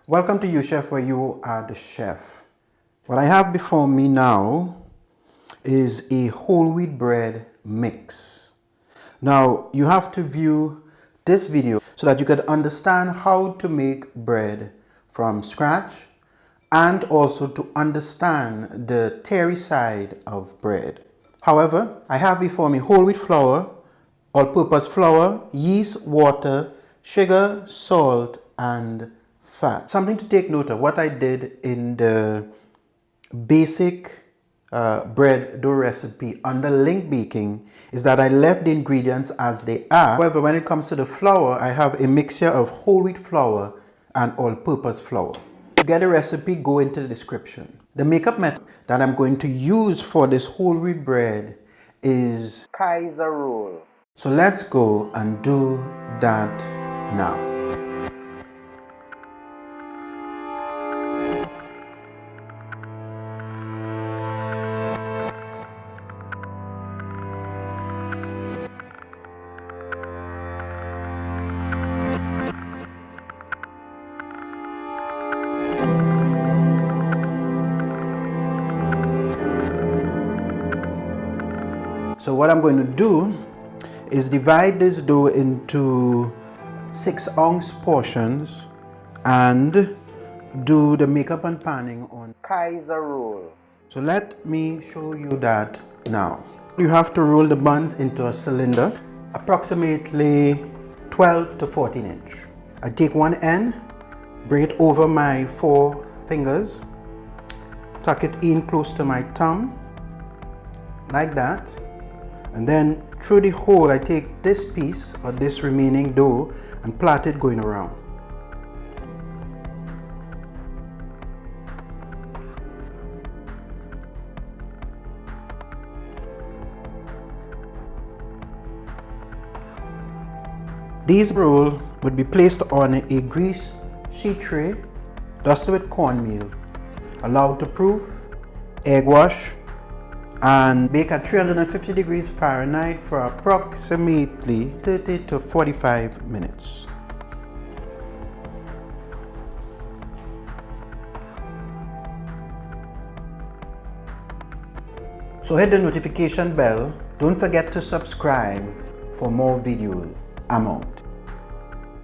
Welcome to You Chef, where you are the chef. What I have before me now is a whole wheat bread mix. Now you have to view this video so that you can understand how to make bread from scratch and also to understand the terry side of bread. However, I have before me whole wheat flour, all-purpose flour, yeast, water, sugar, salt, and fat. Something to take note of, what I did in the basic bread dough recipe under link baking is that I left the ingredients as they are. However, when it comes to the flour, I have a mixture of whole wheat flour and all-purpose flour. To get the recipe, go into the description. The makeup method that I'm going to use for this whole wheat bread is Kaiser roll. So let's go and do that now. So what I'm going to do is divide this dough into 6-ounce portions and do the makeup and panning on Kaiser roll. So let me show you that now. You have to roll the buns into a cylinder, approximately 12 to 14 inch. I take one end, bring it over my 4 fingers, tuck it in close to my thumb, like that. And then through the hole, I take this piece or this remaining dough and plait it going around. These rolls would be placed on a grease sheet tray, dusted with cornmeal, allowed to proof, egg wash, and bake at 350 degrees Fahrenheit for approximately 30 to 45 minutes. So hit the notification bell. Don't forget to subscribe for more videos. I'm out.